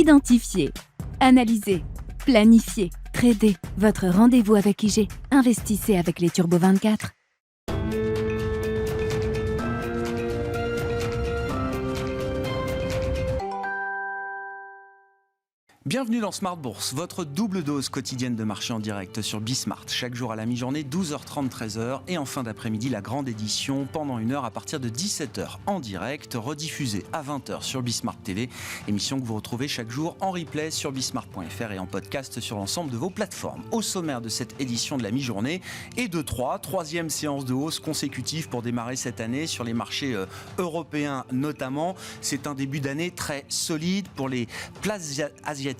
Identifier, analyser, planifier, trader. Votre rendez-vous avec IG. Investissez avec les Turbo 24. Bienvenue dans Smart Bourse, votre double dose quotidienne de marché en direct sur Bismart. Chaque jour à la mi-journée, 12h30, 13h. Et en fin d'après-midi, la grande édition pendant une heure à partir de 17h en direct, rediffusée à 20h sur Bismart TV. Émission que vous retrouvez chaque jour en replay sur bismart.fr et en podcast sur l'ensemble de vos plateformes. Au sommaire de cette édition de la mi-journée et de troisième séance de hausse consécutive pour démarrer cette année sur les marchés européens notamment. C'est un début d'année très solide pour les places asiatiques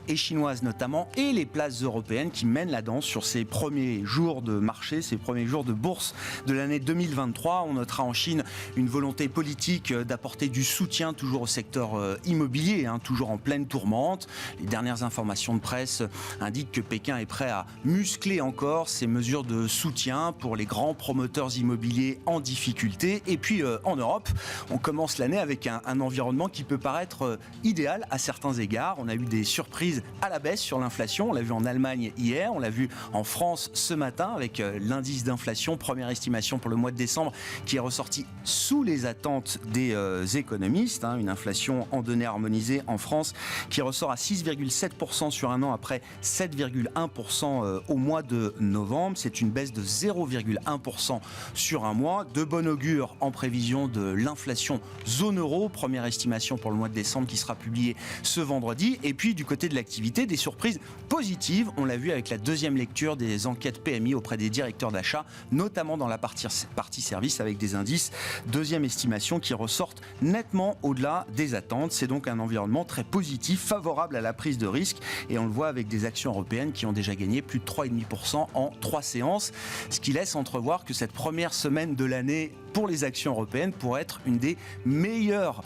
et chinoises notamment, et les places européennes qui mènent la danse sur ces premiers jours de marché, ces premiers jours de bourse de l'année 2023. On notera en Chine une volonté politique d'apporter du soutien toujours au secteur immobilier, toujours en pleine tourmente. Les dernières informations de presse indiquent que Pékin est prêt à muscler encore ses mesures de soutien pour les grands promoteurs immobiliers en difficulté. Et puis en Europe, on commence l'année avec un environnement qui peut paraître idéal à certains égards. On a eu des surprises à la baisse sur l'inflation. On l'a vu en Allemagne hier, on l'a vu en France ce matin avec l'indice d'inflation, première estimation pour le mois de décembre qui est ressorti sous les attentes des économistes. Une inflation en données harmonisées en France qui ressort à 6,7% sur un an après 7,1% au mois de novembre. C'est une baisse de 0,1% sur un mois. De bon augure en prévision de l'inflation zone euro, première estimation pour le mois de décembre qui sera publiée ce vendredi. Et puis du côté de l'activité, des surprises positives. On l'a vu avec la deuxième lecture des enquêtes PMI auprès des directeurs d'achat, notamment dans la partie service avec des indices. Deuxième estimation qui ressortent nettement au-delà des attentes. C'est donc un environnement très positif, favorable à la prise de risque. Et on le voit avec des actions européennes qui ont déjà gagné plus de 3,5% en 3 séances. Ce qui laisse entrevoir que cette première semaine de l'année pour les actions européennes pourrait être une des meilleures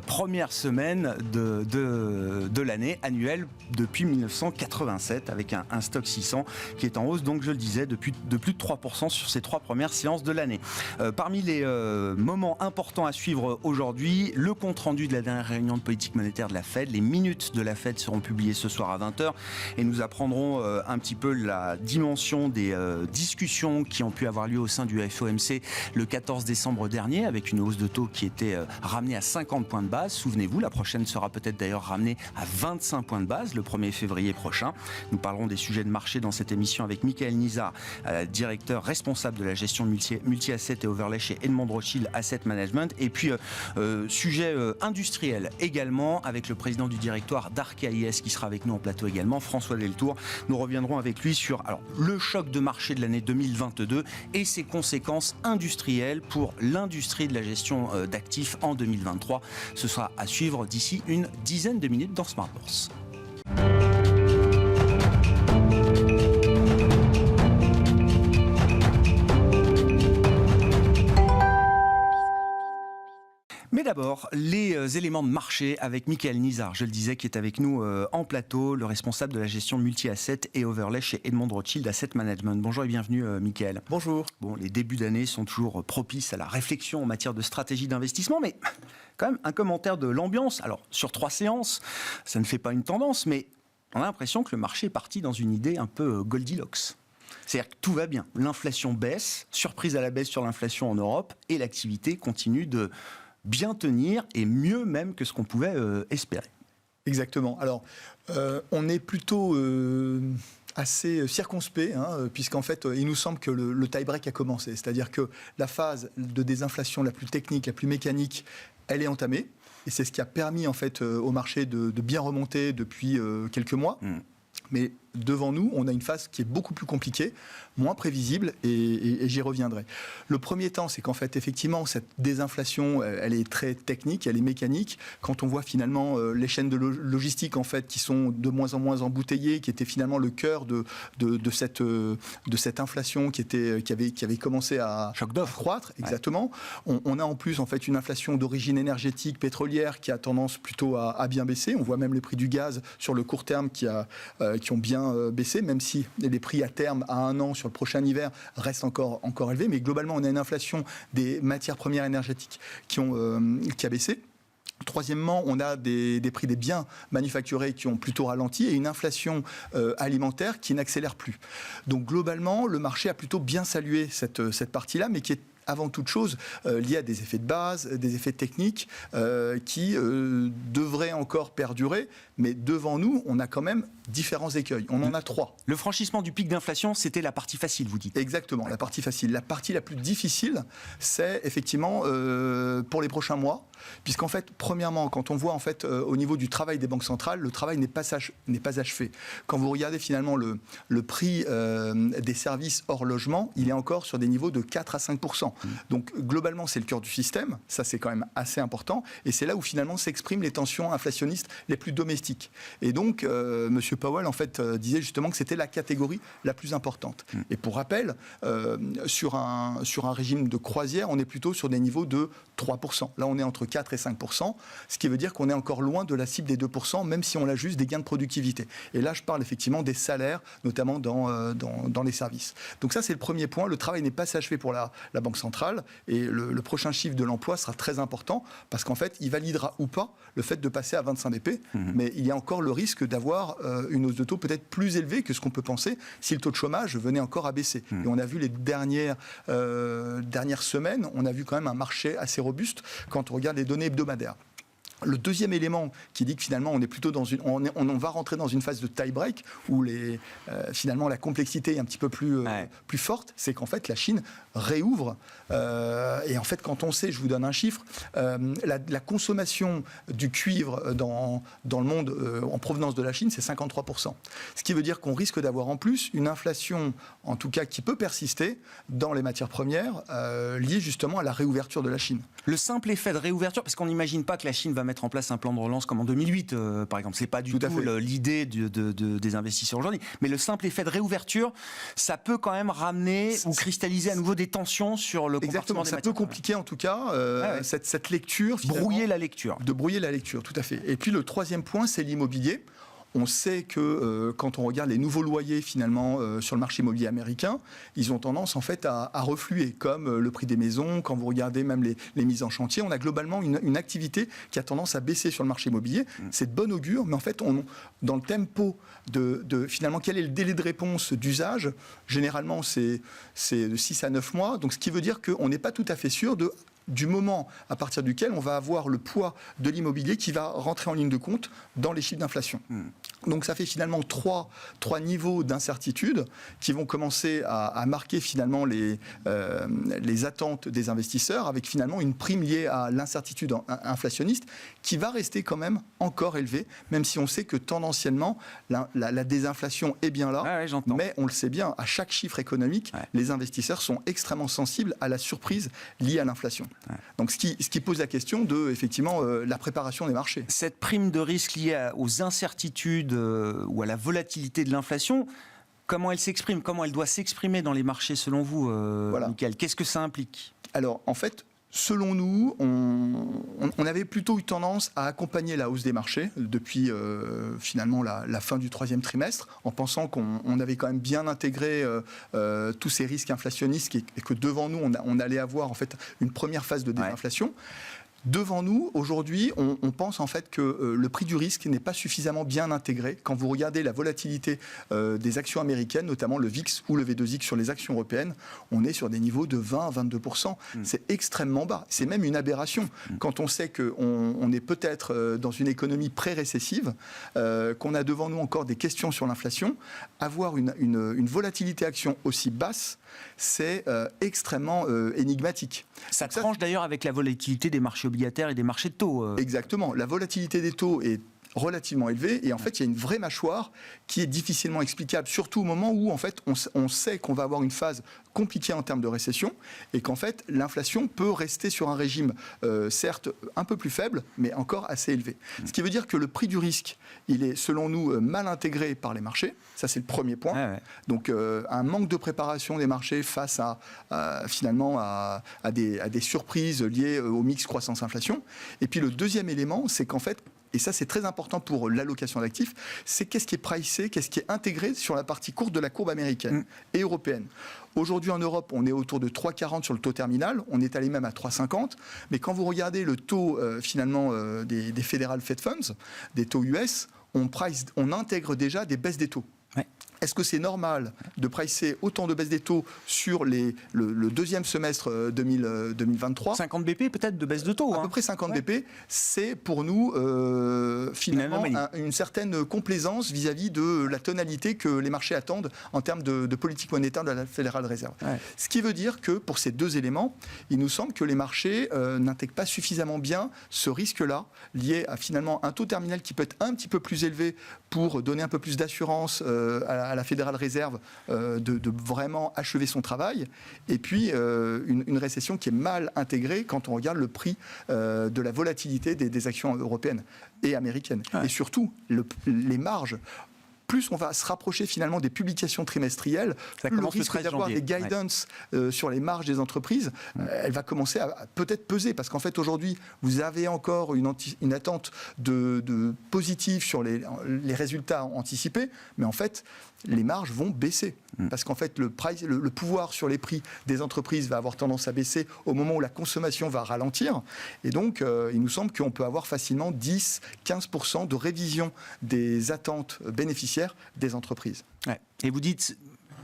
premières semaines de l'année annuelle depuis 1987 avec un stock 600 qui est en hausse, donc je le disais, de plus de 3% sur ces 3 premières séances de l'année. Parmi les moments importants à suivre aujourd'hui, le compte-rendu de la dernière réunion de politique monétaire de la Fed. Les minutes de la Fed seront publiées ce soir à 20h et nous apprendrons un petit peu la dimension des discussions qui ont pu avoir lieu au sein du FOMC le 14 décembre dernier avec une hausse de taux qui était ramenée à 50 points de base. Souvenez-vous, la prochaine sera peut-être d'ailleurs ramenée à 25 points de base le 1er février prochain. Nous parlerons des sujets de marché dans cette émission avec Michael Nizar, directeur responsable de la gestion multi-asset et overlay chez Edmond Rothschild Asset Management. Et puis, sujet industriel également avec le président du directoire d'Arkea IS qui sera avec nous en plateau également, François Deltour. Nous reviendrons avec lui sur le choc de marché de l'année 2022 et ses conséquences industrielles pour l'industrie de la gestion d'actifs en 2023. Ce sera à suivre d'ici une dizaine de minutes dans Smart Bourse. Mais d'abord, les éléments de marché avec Michael Nizar, je le disais, qui est avec nous en plateau, le responsable de la gestion multi-asset et overlay chez Edmond Rothschild Asset Management. Bonjour et bienvenue Michael. Bonjour. Bon, les débuts d'année sont toujours propices à la réflexion en matière de stratégie d'investissement, mais quand même un commentaire de l'ambiance. Alors, sur 3 séances, ça ne fait pas une tendance, mais on a l'impression que le marché est parti dans une idée un peu Goldilocks. C'est-à-dire que tout va bien. L'inflation baisse, surprise à la baisse sur l'inflation en Europe, et l'activité continue de bien tenir, et mieux même que ce qu'on pouvait espérer. Exactement. Alors, on est plutôt assez circonspect, puisqu'en fait, il nous semble que le tie-break a commencé. C'est-à-dire que la phase de désinflation la plus technique, la plus mécanique, elle est entamée. Et c'est ce qui a permis en fait, au marché de bien remonter depuis quelques mois. Mais devant nous, on a une phase qui est beaucoup plus compliquée, moins prévisible, et j'y reviendrai. Le premier temps, c'est qu'en fait, effectivement, cette désinflation, elle est très technique, elle est mécanique. Quand on voit finalement les chaînes de logistique, en fait, qui sont de moins en moins embouteillées, qui étaient finalement le cœur de cette inflation qui avait commencé à croître, exactement. Ouais. On a en plus, en fait, une inflation d'origine énergétique, pétrolière, qui a tendance plutôt à bien baisser. On voit même les prix du gaz sur le court terme qui ont bien baissé, même si les prix à terme à 1 an sur le prochain hiver restent encore élevés. Mais globalement, on a une inflation des matières premières énergétiques qui a baissé. Troisièmement, on a des prix des biens manufacturés qui ont plutôt ralenti et une inflation alimentaire qui n'accélère plus. Donc globalement, le marché a plutôt bien salué cette partie-là, mais qui est avant toute chose lié à des effets de base, des effets techniques qui devraient encore perdurer. Mais devant nous, on a quand même différents écueils. On en a 3. Le franchissement du pic d'inflation, c'était la partie facile, vous dites? Exactement, la partie facile. La partie la plus difficile, c'est effectivement pour les prochains mois, puisqu'en fait, premièrement, quand on voit en fait au niveau du travail des banques centrales, le travail n'est pas achevé. Quand vous regardez finalement le prix des services hors logement, il est encore sur des niveaux de 4 à 5%. Donc globalement, c'est le cœur du système. Ça, c'est quand même assez important. Et c'est là où finalement s'expriment les tensions inflationnistes les plus domestiques. Et donc, M. Powell, en fait, disait justement que c'était la catégorie la plus importante. Et pour rappel, sur un régime de croisière, on est plutôt sur des niveaux de 3%. Là, on est entre 4 et 5%, ce qui veut dire qu'on est encore loin de la cible des 2%, même si on l'ajuste des gains de productivité. Et là, je parle effectivement des salaires, notamment dans les services. Donc ça, c'est le premier point. Le travail n'est pas achevé pour la Banque centrale. Et le prochain chiffre de l'emploi sera très important, parce qu'en fait, il validera ou pas le fait de passer à 25 BP. Mais il y a encore le risque d'avoir une hausse de taux peut-être plus élevée que ce qu'on peut penser si le taux de chômage venait encore à baisser. Et on a vu les dernières semaines, on a vu quand même un marché assez robuste quand on regarde les données hebdomadaires. Le deuxième élément qui dit que finalement on est plutôt on va rentrer dans une phase de tie break où finalement la complexité est un petit peu plus forte, c'est qu'en fait la Chine réouvre et en fait quand on sait, je vous donne un chiffre, la consommation du cuivre dans le monde en provenance de la Chine, c'est 53%. Ce qui veut dire qu'on risque d'avoir en plus une inflation, en tout cas qui peut persister dans les matières premières liées justement à la réouverture de la Chine. Le simple effet de réouverture, parce qu'on n'imagine pas que la Chine va mettre en place un plan de relance comme en 2008, par exemple. C'est pas du tout l'idée des investisseurs aujourd'hui. Mais le simple effet de réouverture, ça peut quand même ramener ou cristalliser à nouveau des tensions sur le comportement des matières. Ça peut compliquer en tout cas cette lecture. Brouiller la lecture. De brouiller la lecture, tout à fait. Et puis le troisième point, c'est l'immobilier. On sait que quand on regarde les nouveaux loyers finalement sur le marché immobilier américain, ils ont tendance en fait à refluer, comme le prix des maisons. Quand vous regardez même les mises en chantier, on a globalement une activité qui a tendance à baisser sur le marché immobilier. C'est de bon augure, mais en fait, dans le tempo de finalement quel est le délai de réponse d'usage, généralement c'est de 6 à 9 mois. Donc ce qui veut dire qu'on n'est pas tout à fait sûr du moment à partir duquel on va avoir le poids de l'immobilier qui va rentrer en ligne de compte dans les chiffres d'inflation. Donc ça fait finalement trois niveaux d'incertitude qui vont commencer à marquer finalement les attentes des investisseurs, avec finalement une prime liée à l'incertitude inflationniste qui va rester quand même encore élevée, même si on sait que tendanciellement la désinflation est bien là, mais on le sait bien, à chaque chiffre économique, les investisseurs sont extrêmement sensibles à la surprise liée à l'inflation. Donc ce qui pose la question de effectivement la préparation des marchés. Cette prime de risque liée aux incertitudes ou à la volatilité de l'inflation, comment elle s'exprime, comment elle doit s'exprimer dans les marchés selon vous, Mickaël? Qu'est-ce que ça implique? Alors en fait, selon nous, on avait plutôt eu tendance à accompagner la hausse des marchés depuis finalement la fin du troisième trimestre, en pensant qu'on avait quand même bien intégré tous ces risques inflationnistes et que devant nous, on allait avoir en fait une première phase de désinflation. Devant nous, aujourd'hui, on pense en fait que le prix du risque n'est pas suffisamment bien intégré. Quand vous regardez la volatilité des actions américaines, notamment le VIX ou le V2X sur les actions européennes, on est sur des niveaux de 20 à 22%. C'est extrêmement bas. C'est même une aberration. Quand on sait qu'on est peut-être dans une économie pré-récessive, qu'on a devant nous encore des questions sur l'inflation, avoir une volatilité action aussi basse, c'est extrêmement énigmatique. Ça tranche d'ailleurs avec la volatilité des marchés obligataires et des marchés de taux. Exactement. La volatilité des taux est relativement élevée et en fait il y a une vraie mâchoire qui est difficilement explicable, surtout au moment où en fait on sait qu'on va avoir une phase compliquée en termes de récession et qu'en fait l'inflation peut rester sur un régime certes un peu plus faible mais encore assez élevé. Ce qui veut dire que le prix du risque il est selon nous mal intégré par les marchés, ça c'est le premier point. Donc un manque de préparation des marchés face finalement à des surprises liées au mix croissance-inflation. Et puis le deuxième élément c'est qu'en fait et ça c'est très important pour l'allocation d'actifs, c'est qu'est-ce qui est pricé, qu'est-ce qui est intégré sur la partie courte de la courbe américaine et européenne. Aujourd'hui en Europe, on est autour de 3,40 sur le taux terminal, on est allé même à 3,50, mais quand vous regardez le taux finalement des Federal Fed Funds, des taux US, on intègre déjà des baisses des taux. Ouais. Est-ce que c'est normal de pricer autant de baisses des taux sur le deuxième semestre 2023 50 BP peut-être de baisse de taux. À peu près 50 BP, c'est pour nous finalement une certaine complaisance vis-à-vis de la tonalité que les marchés attendent en termes de politique monétaire de la Fédérale Réserve. Ouais. Ce qui veut dire que pour ces deux éléments, il nous semble que les marchés n'intègrent pas suffisamment bien ce risque-là, lié à finalement un taux terminal qui peut être un petit peu plus élevé pour donner un peu plus d'assurance à la Fédérale Réserve de vraiment achever son travail, et puis une récession qui est mal intégrée quand on regarde le prix de la volatilité des actions européennes et américaines. Ouais. Et surtout, les marges. Plus on va se rapprocher finalement des publications trimestrielles, plus le risque d'avoir des guidance sur les marges des entreprises, elle va commencer à peut-être peser, parce qu'en fait aujourd'hui, vous avez encore une attente de positive sur les résultats anticipés, mais en fait, les marges vont baisser. Parce qu'en fait, le pouvoir sur les prix des entreprises va avoir tendance à baisser au moment où la consommation va ralentir. Et donc, il nous semble qu'on peut avoir facilement 10-15% de révision des attentes bénéficiaires des entreprises. Ouais. Et vous dites,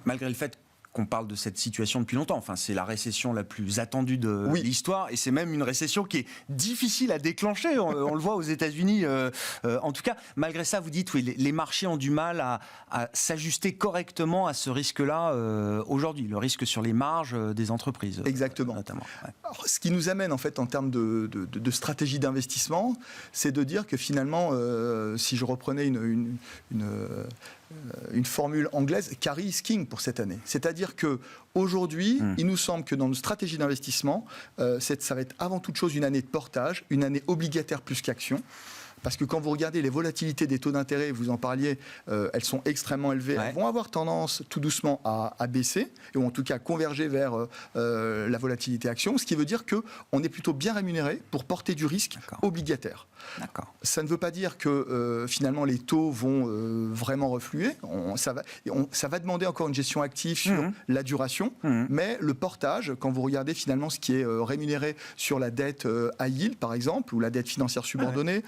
malgré le fait qu'on parle de cette situation depuis longtemps. Enfin, c'est la récession la plus attendue de l'histoire, et c'est même une récession qui est difficile à déclencher. On le voit aux États-Unis. En tout cas, malgré ça, vous dites, oui, les marchés ont du mal à s'ajuster correctement à ce risque-là aujourd'hui, le risque sur les marges des entreprises. Exactement. Notamment. Ouais. Alors, ce qui nous amène en fait en termes de stratégie d'investissement, c'est de dire que finalement, si je reprenais une formule anglaise, carry is king pour cette année. C'est-à-dire qu'aujourd'hui, il nous semble que dans nos stratégies d'investissement, ça va être avant toute chose une année de portage, une année obligataire plus qu'action. Parce que quand vous regardez les volatilités des taux d'intérêt, vous en parliez, elles sont extrêmement élevées. Ouais. Elles vont avoir tendance tout doucement à baisser, ou en tout cas converger vers la volatilité action, ce qui veut dire qu'on est plutôt bien rémunéré pour porter du risque obligataire. Ça ne veut pas dire que finalement les taux vont vraiment refluer. Ça va demander encore une gestion active sur la duration, mais le portage, quand vous regardez finalement ce qui est rémunéré sur la dette high yield par exemple, ou la dette financière subordonnée,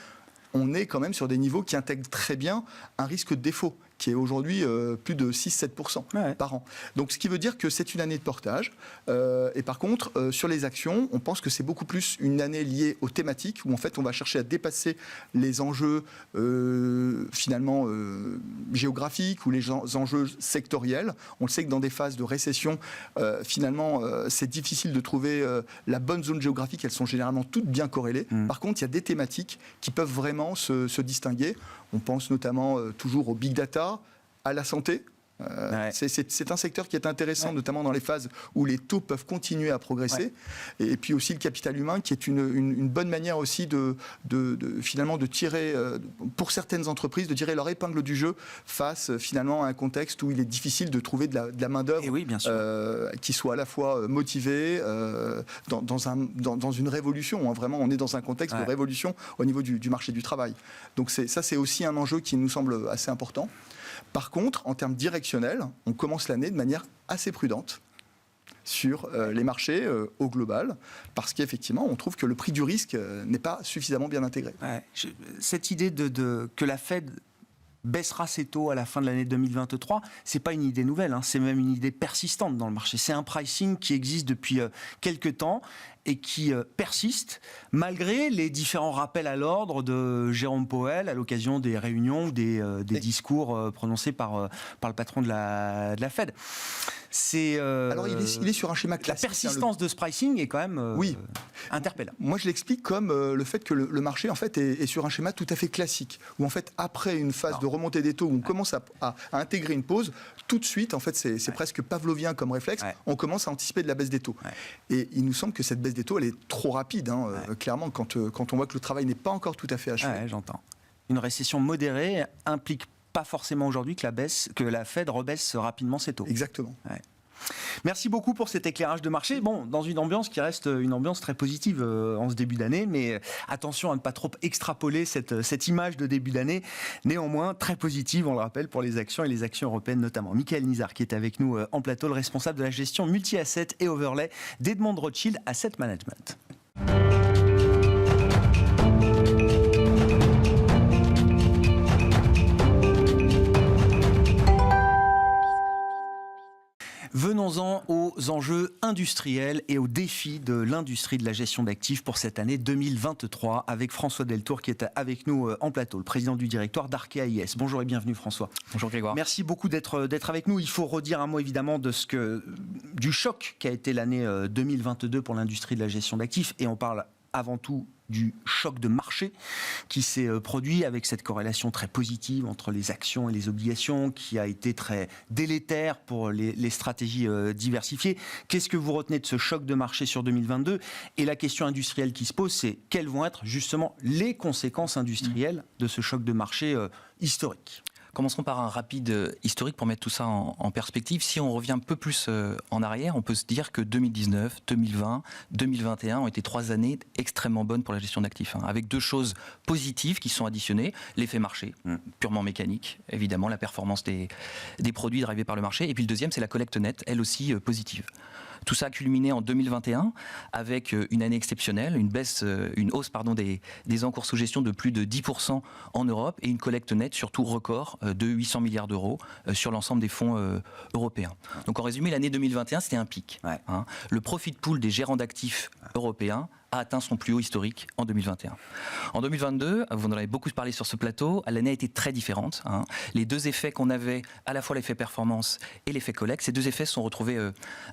on est quand même sur des niveaux qui intègrent très bien un risque de défaut, qui est aujourd'hui plus de 6-7% par an. Donc ce qui veut dire que c'est une année de portage. Et par contre, sur les actions, on pense que c'est beaucoup plus une année liée aux thématiques, où en fait on va chercher à dépasser les enjeux finalement géographiques ou les enjeux sectoriels. On le sait que dans des phases de récession, finalement, c'est difficile de trouver la bonne zone géographique. Elles sont généralement toutes bien corrélées. Par contre, il y a des thématiques qui peuvent vraiment se distinguer. On pense notamment toujours au big data, à la santé. C'est un secteur qui est intéressant, notamment dans les phases où les taux peuvent continuer à progresser. Et puis aussi le capital humain, qui est une bonne manière aussi finalement de tirer, pour certaines entreprises, de tirer leur épingle du jeu face finalement à un contexte où il est difficile de trouver de la main-d'œuvre qui soit à la fois motivée dans une révolution. Vraiment, on est dans un contexte de révolution au niveau du marché du travail. Donc ça, c'est aussi un enjeu qui nous semble assez important. Par contre, en termes directionnels, on commence l'année de manière assez prudente sur les marchés au global, parce qu'effectivement, on trouve que le prix du risque n'est pas suffisamment bien intégré. Cette idée que la Fed baissera ses taux à la fin de l'année 2023, c'est pas une idée nouvelle, c'est même une idée persistante dans le marché. C'est un pricing qui existe depuis quelques temps et qui persiste malgré les différents rappels à l'ordre de Jérôme Powell à l'occasion des réunions ou des discours prononcés par le patron de la Fed. Alors il est sur un schéma classique. La persistance de ce pricing est quand même interpellant. Moi je l'explique comme le fait que le marché en fait est sur un schéma tout à fait classique, où en fait après une phase de remontée des taux où on commence à intégrer une pause, tout de suite en fait c'est presque pavlovien comme réflexe, on commence à anticiper de la baisse des taux. Et il nous semble que cette baisse des taux elle est trop rapide, clairement quand on voit que le travail n'est pas encore tout à fait achevé. J'entends. Une récession modérée implique pas forcément aujourd'hui que la Fed rebaisse rapidement ses taux. Exactement. Merci beaucoup pour cet éclairage de marché. Bon, dans une ambiance qui reste une ambiance très positive en ce début d'année, mais attention à ne pas trop extrapoler cette image de début d'année, néanmoins très positive, on le rappelle, pour les actions et les actions européennes notamment. Michael Nizar qui est avec nous en plateau, le responsable de la gestion multi-asset et overlay d'Edmond Rothschild Asset Management. Venons-en aux enjeux industriels et aux défis de l'industrie de la gestion d'actifs pour cette année 2023 avec François Deltour qui est avec nous en plateau, le président du directoire d'Arkea IS. Bonjour et bienvenue François. Bonjour Grégoire. Merci beaucoup d'être avec nous. Il faut redire un mot évidemment du choc qu'a été l'année 2022 pour l'industrie de la gestion d'actifs et on parle avant tout du choc de marché qui s'est produit avec cette corrélation très positive entre les actions et les obligations qui a été très délétère pour les stratégies diversifiées. Qu'est-ce que vous retenez de ce choc de marché sur 2022 ? Et la question industrielle qui se pose, c'est quelles vont être justement les conséquences industrielles de ce choc de marché historique ? Commençons par un rapide historique pour mettre tout ça en perspective. Si on revient un peu plus en arrière, on peut se dire que 2019, 2020, 2021 ont été 3 années extrêmement bonnes pour la gestion d'actifs, avec 2 choses positives qui sont additionnées. L'effet marché, purement mécanique, évidemment, la performance des produits drivés par le marché. Et puis le deuxième, c'est la collecte nette, elle aussi positive. Tout ça a culminé en 2021 avec une année exceptionnelle, une hausse des encours sous gestion de plus de 10% en Europe et une collecte nette surtout record de 800 milliards d'euros sur l'ensemble des fonds européens. Donc en résumé, l'année 2021, c'était un pic. Ouais. Le profit pool des gérants d'actifs européens a atteint son plus haut historique en 2021. En 2022, vous en avez beaucoup parlé sur ce plateau, l'année a été très différente. Les 2 effets qu'on avait, à la fois l'effet performance et l'effet collecte, ces 2 effets se sont retrouvés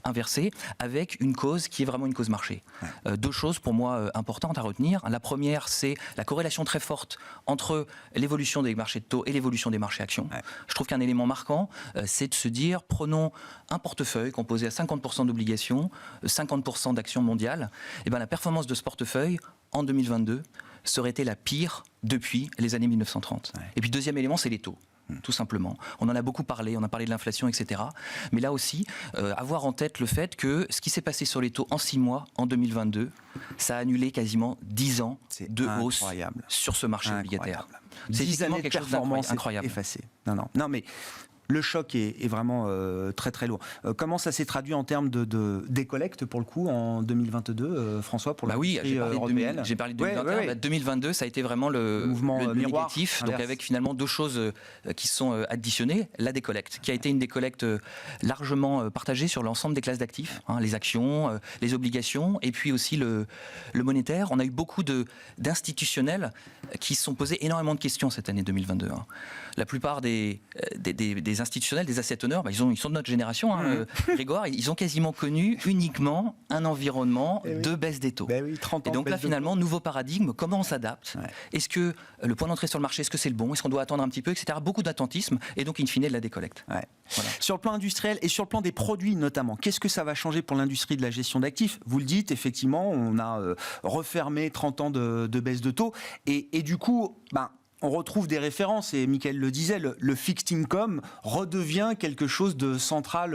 inversés avec une cause qui est vraiment une cause marché. 2 choses pour moi importantes à retenir. La première, c'est la corrélation très forte entre l'évolution des marchés de taux et l'évolution des marchés actions. Je trouve qu'un élément marquant, c'est de se dire, prenons un portefeuille composé à 50% d'obligations, 50% d'actions mondiales, et bien la performance de ce portefeuille, en 2022, serait été la pire depuis les années 1930. Et puis deuxième élément, c'est les taux. Tout simplement. On en a beaucoup parlé, on a parlé de l'inflation, etc. Mais là aussi, avoir en tête le fait que ce qui s'est passé sur les taux en 6 mois, en 2022, ça a annulé quasiment 10 ans de hausse sur ce marché obligataire. C'est 10 années de performance incroyable. Effacée. Non, mais le choc est vraiment très très lourd. Comment ça s'est traduit en termes de décollecte pour le coup en 2022, François, pour l'industrie européenne ? J'ai parlé de 2021. 2022, ça a été vraiment le mouvement négatif, donc avec finalement 2 choses qui sont additionnées. La décollecte, qui a été une décollecte largement partagée sur l'ensemble des classes d'actifs, les actions, les obligations, et puis aussi le monétaire. On a eu beaucoup d'institutionnels qui se sont posés énormément de questions cette année 2022. La plupart des institutionnels, des asset owners, ils sont de notre génération, Grégoire, ils ont quasiment connu uniquement un environnement de baisse des taux. 30 ans et donc là, finalement, nouveau paradigme, comment on s'adapte ? Est-ce que le point d'entrée sur le marché, est-ce que c'est le bon ? Est-ce qu'on doit attendre un petit peu, etc. Beaucoup d'attentisme et donc, in fine, de la décollecte. Voilà. Sur le plan industriel et sur le plan des produits notamment, qu'est-ce que ça va changer pour l'industrie de la gestion d'actifs ? Vous le dites, effectivement, on a refermé 30 ans de baisse de taux et du coup, on retrouve des références, et Michael le disait, le fixed income redevient quelque chose de central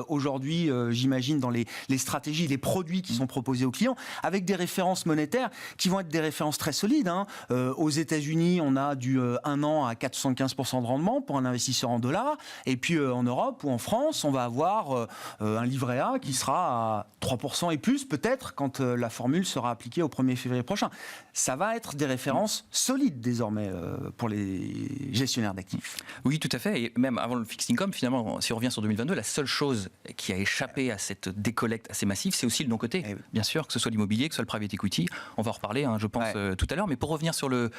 aujourd'hui, j'imagine, dans les stratégies, les produits qui sont proposés aux clients, avec des références monétaires qui vont être des références très solides. Aux États-Unis, on a du 1 an à 4,75% de rendement pour un investisseur en dollars, et puis en Europe ou en France, on va avoir un livret A qui sera à 3% et plus, peut-être, quand la formule sera appliquée au 1er février prochain. Ça va être des références solides désormais pour les gestionnaires d'actifs. Oui, tout à fait. Et même avant le fixed income, finalement, si on revient sur 2022, la seule chose qui a échappé à cette décollecte assez massive, c'est aussi le non-coté. Bien sûr, que ce soit l'immobilier, que ce soit le private equity. On va en reparler, je pense, tout à l'heure. Mais pour revenir sur le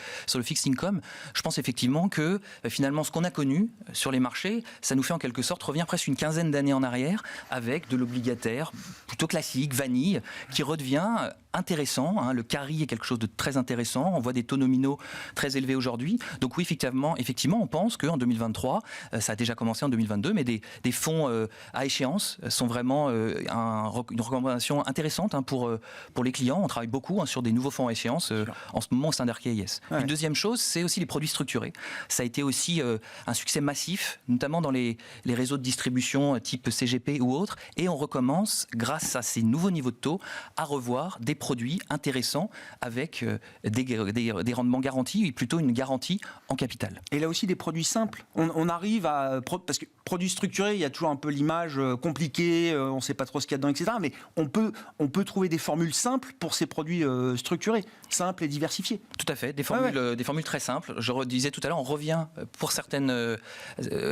fixed income, je pense effectivement que finalement, ce qu'on a connu sur les marchés, ça nous fait en quelque sorte revenir presque une quinzaine d'années en arrière avec de l'obligataire plutôt classique, vanille, qui redevient intéressant. Le carry est quelque chose de très intéressant. On voit des taux nominaux très élevés aujourd'hui. aujourd'hui. Donc oui, effectivement, on pense qu'en 2023, ça a déjà commencé en 2022, mais des fonds à échéance sont vraiment une recommandation intéressante pour les clients. On travaille beaucoup sur des nouveaux fonds à échéance en ce moment au sein d'Arkea IS. Ouais. Une deuxième chose, c'est aussi les produits structurés. Ça a été aussi un succès massif, notamment dans les réseaux de distribution type CGP ou autres, et on recommence, grâce à ces nouveaux niveaux de taux, à revoir des produits intéressants avec des rendements garantis, et plutôt une garantie en capital. Et là aussi des produits simples. On arrive à... Parce que produits structurés, il y a toujours un peu l'image compliquée, on ne sait pas trop ce qu'il y a dedans, etc. Mais on peut trouver des formules simples pour ces produits structurés, simples et diversifiés. Tout à fait, des formules très simples. Je disais tout à l'heure, on revient pour certaines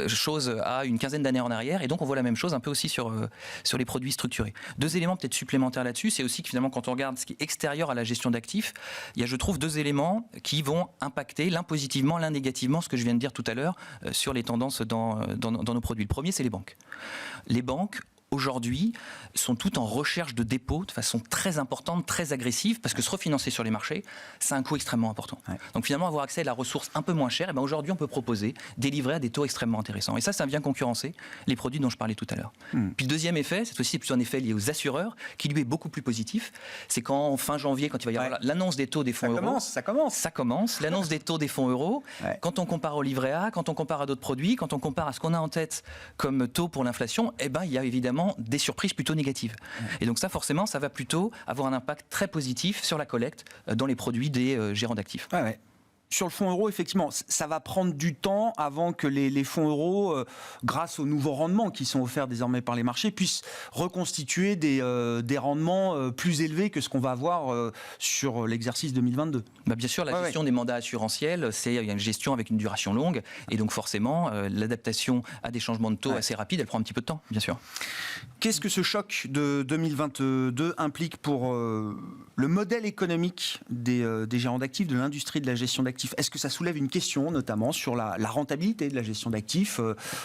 choses à une quinzaine d'années en arrière, et donc on voit la même chose un peu aussi sur les produits structurés. Deux éléments peut-être supplémentaires là-dessus, c'est aussi que finalement quand on regarde ce qui est extérieur à la gestion d'actifs, il y a, je trouve, deux éléments qui vont impacter l'un positivement, l'un négativement, ce que je viens de dire tout à l'heure sur les tendances dans nos produits. Le premier, c'est les banques. Les banques, aujourd'hui, sont toutes en recherche de dépôts de façon très importante, très agressive, parce que se refinancer sur les marchés, c'est un coût extrêmement important. Ouais. Donc finalement, avoir accès à la ressource un peu moins chère, et aujourd'hui, on peut proposer des livrets à des taux extrêmement intéressants. Et ça vient concurrencer les produits dont je parlais tout à l'heure. Puis le deuxième effet, c'est aussi plutôt un effet lié aux assureurs, qui lui est beaucoup plus positif. C'est qu'en fin janvier, quand il va y avoir l'annonce des taux des fonds euros... Ça commence. L'annonce des taux des fonds euros, quand on compare au livret A, quand on compare à d'autres produits, quand on compare à ce qu'on a en tête comme taux pour l'inflation, il y a évidemment des surprises plutôt négatives. Et donc ça, forcément, ça va plutôt avoir un impact très positif sur la collecte dans les produits des gérants d'actifs. Sur le fonds euro, effectivement, ça va prendre du temps avant que les fonds euros, grâce aux nouveaux rendements qui sont offerts désormais par les marchés, puissent reconstituer des rendements plus élevés que ce qu'on va avoir sur l'exercice 2022. Bien sûr, la gestion des mandats assurantiels, il y a une gestion avec une duration longue, et donc forcément, l'adaptation à des changements de taux assez rapides, elle prend un petit peu de temps, bien sûr. Qu'est-ce que ce choc de 2022 implique pour le modèle économique des gérants d'actifs, de l'industrie de la gestion d'actifs ? Est-ce que ça soulève une question, notamment sur la rentabilité de la gestion d'actifs,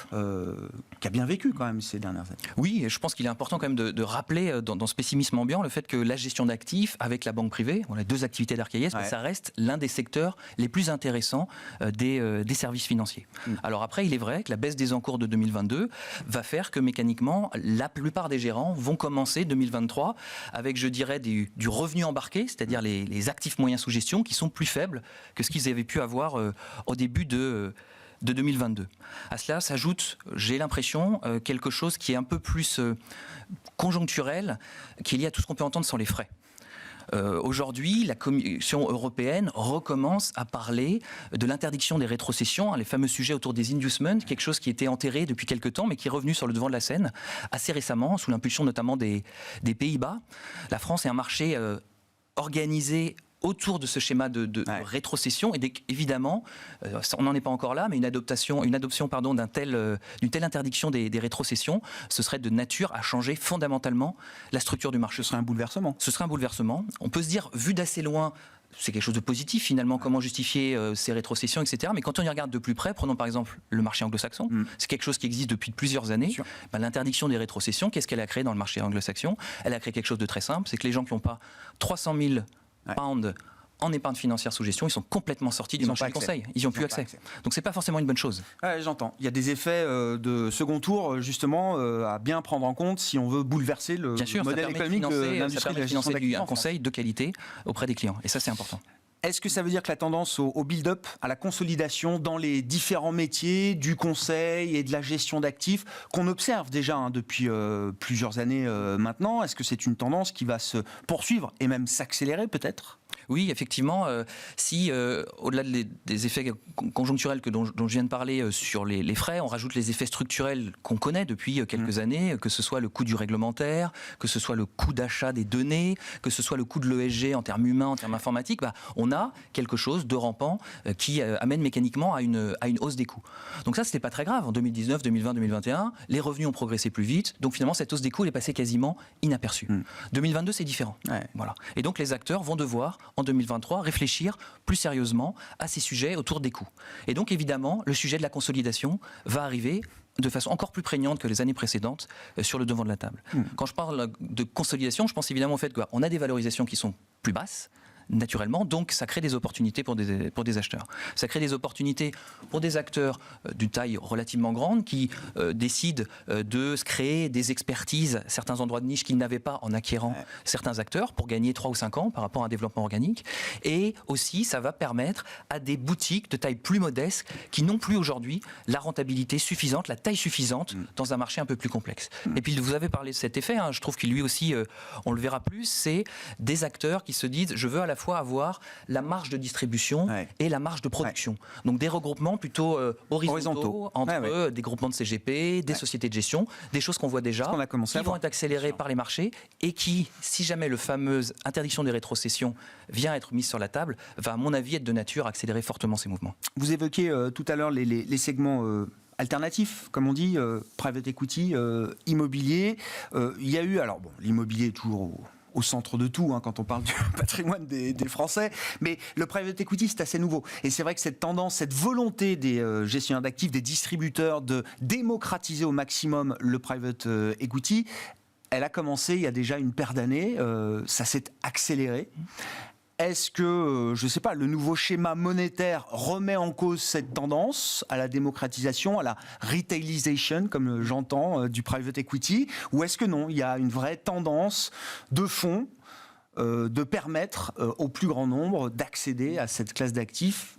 qui a bien vécu quand même ces dernières années ? Oui, et je pense qu'il est important quand même de rappeler dans ce pessimisme ambiant le fait que la gestion d'actifs avec la banque privée, les deux activités d'Arkea IS, ça reste l'un des secteurs les plus intéressants des services financiers. Alors après, il est vrai que la baisse des encours de 2022 va faire que mécaniquement, la plupart des gérants vont commencer 2023 avec, je dirais, du revenu embarqué, c'est-à-dire les actifs moyens sous gestion qui sont plus faibles que ce qu'ils avaient pu avoir au début de 2022. À cela s'ajoute, j'ai l'impression, quelque chose qui est un peu plus conjoncturel, qui est lié à tout ce qu'on peut entendre sur les frais. Aujourd'hui, la Commission européenne recommence à parler de l'interdiction des rétrocessions, les fameux sujets autour des inducements, quelque chose qui était enterré depuis quelques temps, mais qui est revenu sur le devant de la scène assez récemment, sous l'impulsion notamment des Pays-Bas. La France est un marché organisé autour de ce schéma de rétrocession, et évidemment, on n'en est pas encore là, mais une adoption d'une telle interdiction des rétrocessions, ce serait de nature à changer fondamentalement la structure du marché. Ce serait un bouleversement. Ce serait un bouleversement. On peut se dire, vu d'assez loin, c'est quelque chose de positif finalement, comment justifier ces rétrocessions, etc. Mais quand on y regarde de plus près, prenons par exemple le marché anglo-saxon, c'est quelque chose qui existe depuis plusieurs années. L'interdiction des rétrocessions, qu'est-ce qu'elle a créé dans le marché anglo-saxon ? Elle a créé quelque chose de très simple, c'est que les gens qui n'ont pas 300 000 pounds en épargne financière sous gestion, ils sont complètement sortis du marché du conseil. Ils n'y ont plus accès. Donc c'est pas forcément une bonne chose. J'entends. Il y a des effets de second tour, justement, à bien prendre en compte si on veut bouleverser le modèle économique de l'industrie de la gestion d'actifs. Un conseil de qualité auprès des clients. Et ça, c'est important. Est-ce que ça veut dire que la tendance au build-up, à la consolidation dans les différents métiers du conseil et de la gestion d'actifs, qu'on observe déjà depuis plusieurs années maintenant, est-ce que c'est une tendance qui va se poursuivre et même s'accélérer peut-être ? Oui, effectivement, si au-delà des effets conjoncturels dont je viens de parler sur les frais, on rajoute les effets structurels qu'on connaît depuis quelques années, que ce soit le coût du réglementaire, que ce soit le coût d'achat des données, que ce soit le coût de l'ESG en termes humains, en termes informatiques, on a quelque chose de rampant qui amène mécaniquement à une hausse des coûts. Donc ça, c'était pas très grave. En 2019, 2020, 2021, les revenus ont progressé plus vite, donc finalement cette hausse des coûts elle est passée quasiment inaperçue. 2022, c'est différent. Voilà. Et donc les acteurs vont devoir en 2023 réfléchir plus sérieusement à ces sujets autour des coûts. Et donc évidemment, le sujet de la consolidation va arriver de façon encore plus prégnante que les années précédentes sur le devant de la table. Quand je parle de consolidation, je pense évidemment au fait qu'on a des valorisations qui sont plus basses, naturellement. Donc, ça crée des opportunités pour des acheteurs. Ça crée des opportunités pour des acteurs d'une taille relativement grande qui décident de se créer des expertises, certains endroits de niche qu'ils n'avaient pas en acquérant certains acteurs pour gagner 3 ou 5 ans par rapport à un développement organique. Et aussi, ça va permettre à des boutiques de taille plus modeste qui n'ont plus aujourd'hui la rentabilité suffisante, la taille suffisante dans un marché un peu plus complexe. Et puis, vous avez parlé de cet effet, je trouve qu'il lui aussi, on le verra plus, c'est des acteurs qui se disent, je veux à la fois avoir la marge de distribution et la marge de production. Donc des regroupements plutôt horizontaux entre des groupements de CGP, des sociétés de gestion, des choses qu'on voit déjà, qui vont être accélérées par les marchés et qui, si jamais le fameuse interdiction des rétrocessions vient être mise sur la table, va à mon avis être de nature à accélérer fortement ces mouvements. Vous évoquiez tout à l'heure les segments alternatifs, comme on dit, private equity, immobilier. Il y a eu, alors bon, l'immobilier est toujours au centre de tout quand on parle du patrimoine des Français, mais le private equity c'est assez nouveau. Et c'est vrai que cette tendance, cette volonté des gestionnaires d'actifs, des distributeurs de démocratiser au maximum le private equity, elle a commencé il y a déjà une paire d'années, ça s'est accéléré. Est-ce que, je ne sais pas, le nouveau schéma monétaire remet en cause cette tendance à la démocratisation, à la retailisation, comme j'entends, du private equity, ou est-ce que non, il y a une vraie tendance de fond de permettre au plus grand nombre d'accéder à cette classe d'actifs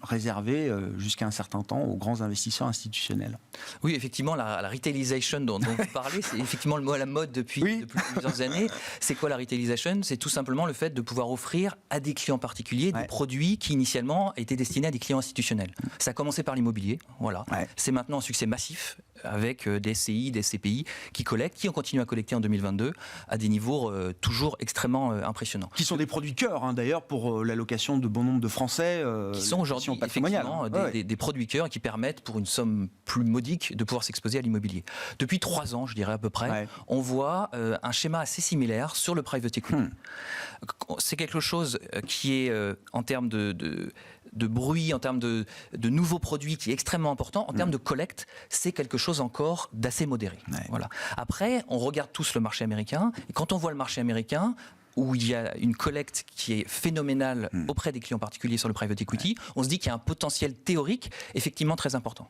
réservée jusqu'à un certain temps aux grands investisseurs institutionnels? Oui, effectivement, la retailisation dont vous parlez, c'est effectivement le mot à la mode depuis plusieurs années. C'est quoi la retailisation? C'est tout simplement le fait de pouvoir offrir à des clients particuliers des produits qui initialement étaient destinés à des clients institutionnels. Ça a commencé par l'immobilier, voilà. C'est maintenant un succès massif avec des SCI, des SCPI qui collectent, qui ont continué à collecter en 2022 à des niveaux toujours extrêmement impressionnants. Qui sont des produits cœur d'ailleurs pour l'allocation de bon nombre de Français qui sont aujourd'hui effectivement des produits cœur qui permettent pour une somme plus modique de pouvoir s'exposer à l'immobilier. Depuis 3 ans, je dirais à peu près, on voit un schéma assez similaire sur le private equity. C'est quelque chose qui est en termes de bruit, en termes de nouveaux produits qui est extrêmement important. En termes de collecte, c'est quelque chose encore d'assez modéré. Voilà. Après, on regarde tous le marché américain, et quand on voit le marché américain, où il y a une collecte qui est phénoménale auprès des clients particuliers sur le private equity, on se dit qu'il y a un potentiel théorique effectivement très important.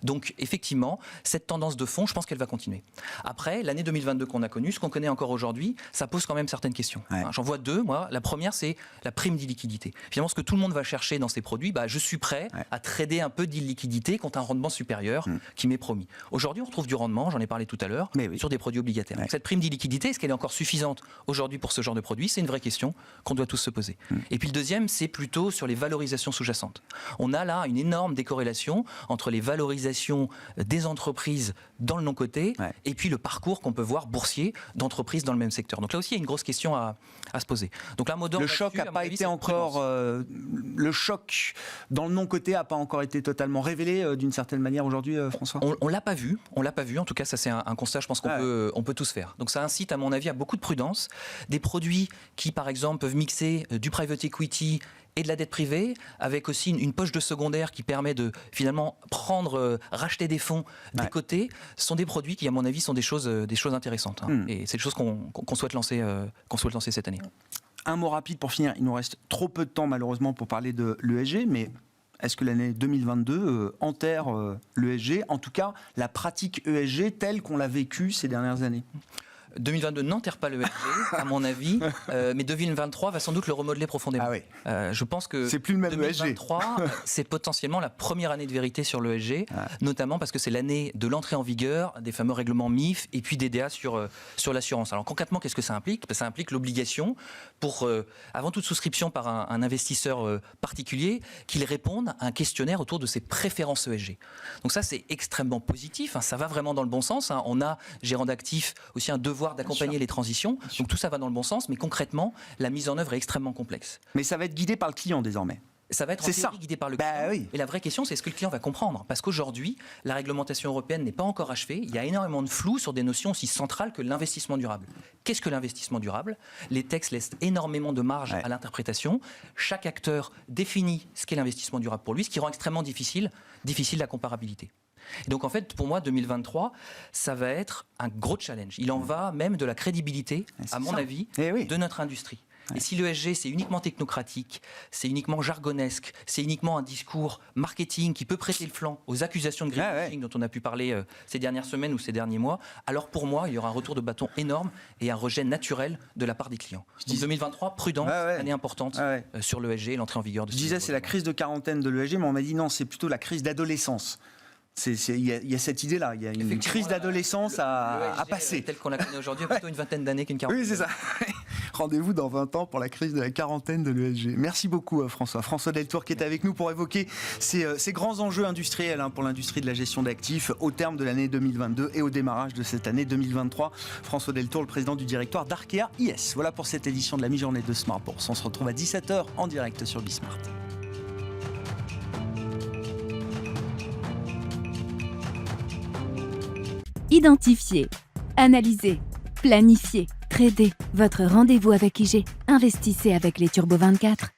Donc effectivement, cette tendance de fond, je pense qu'elle va continuer. Après, l'année 2022 qu'on a connue, ce qu'on connaît encore aujourd'hui, ça pose quand même certaines questions. J'en vois 2, moi. La première, c'est la prime d'illiquidité. Finalement, ce que tout le monde va chercher dans ces produits, je suis prêt à trader un peu d'illiquidité contre un rendement supérieur qui m'est promis. Aujourd'hui, on retrouve du rendement, j'en ai parlé tout à l'heure, sur des produits obligataires. Donc, cette prime d'illiquidité, est-ce qu'elle est encore suffisante aujourd'hui pour ce genre de produit? C'est une vraie question qu'on doit tous se poser. Et puis le deuxième, c'est plutôt sur les valorisations sous-jacentes. On a là une énorme décorrélation entre les valorisations des entreprises dans le non-coté et puis le parcours qu'on peut voir boursier d'entreprises dans le même secteur. Donc là aussi, il y a une grosse question à se poser. Donc là, le choc n'a pas été encore... le choc dans le non-coté n'a pas encore été totalement révélé d'une certaine manière aujourd'hui, François? On l'a pas vu. On l'a pas vu. En tout cas, ça c'est un constat, je pense qu'on peut tous faire. Donc ça incite, à mon avis, à beaucoup de prudence. Des produits qui, par exemple, peuvent mixer du private equity et de la dette privée, avec aussi une poche de secondaire qui permet de finalement racheter des fonds des côtés, sont des produits qui, à mon avis, sont des choses intéressantes. Et c'est des choses qu'on souhaite lancer cette année. Un mot rapide pour finir. Il nous reste trop peu de temps, malheureusement, pour parler de l'ESG, mais est-ce que l'année 2022 enterre l'ESG, en tout cas la pratique ESG telle qu'on l'a vécue ces dernières années? 2022 n'enterre pas le ESG, à mon avis, mais 2023 va sans doute le remodeler profondément. Je pense que c'est plus le même 2023, c'est potentiellement la première année de vérité sur l'ESG, notamment parce que c'est l'année de l'entrée en vigueur des fameux règlements MIF et puis DDA sur l'assurance. Alors concrètement, qu'est-ce que ça implique? Ça implique l'obligation pour, avant toute souscription par un investisseur particulier, qu'il réponde à un questionnaire autour de ses préférences ESG. Donc ça, c'est extrêmement positif, ça va vraiment dans le bon sens. On a, gérant d'actifs, aussi un devoir d'accompagner les transitions. Donc tout ça va dans le bon sens, mais concrètement, la mise en œuvre est extrêmement complexe. Mais ça va être guidé par le client désormais. Ça va être en théorie guidé par le client. Et la vraie question, c'est est-ce que le client va comprendre? Parce qu'aujourd'hui, la réglementation européenne n'est pas encore achevée. Il y a énormément de flou sur des notions aussi centrales que l'investissement durable. Qu'est-ce que l'investissement durable? Les textes laissent énormément de marge à l'interprétation. Chaque acteur définit ce qu'est l'investissement durable pour lui, ce qui rend extrêmement difficile la comparabilité. Et donc en fait, pour moi, 2023, ça va être un gros challenge. Il en va même de la crédibilité, à mon avis, de notre industrie. Et si l'ESG, c'est uniquement technocratique, c'est uniquement jargonesque, c'est uniquement un discours marketing qui peut prêter le flanc aux accusations de greenwashing dont on a pu parler ces dernières semaines ou ces derniers mois, alors pour moi, il y aura un retour de bâton énorme et un rejet naturel de la part des clients. Donc 2023, prudence, année importante sur l'ESG et l'entrée en vigueur de ce. Je disais, c'est la crise de quarantaine de l'ESG, mais on m'a dit non, c'est plutôt la crise d'adolescence. Il y a cette idée-là, il y a une crise d'adolescence à passer. Telle qu'on la connaît aujourd'hui, plutôt une vingtaine d'années qu'une quarantaine. Oui, c'est ça. Rendez-vous dans 20 ans pour la crise de la quarantaine de l'ESG. Merci beaucoup François. François Deltour qui est avec nous pour évoquer ces grands enjeux industriels pour l'industrie de la gestion d'actifs au terme de l'année 2022 et au démarrage de cette année 2023. François Deltour, le président du directoire d'Arkea IS. Voilà pour cette édition de la mi-journée de Smart Bourse. On se retrouve à 17h en direct sur Bismart. Identifiez, analysez, planifiez, tradez. Votre rendez-vous avec IG. Investissez avec les Turbo 24.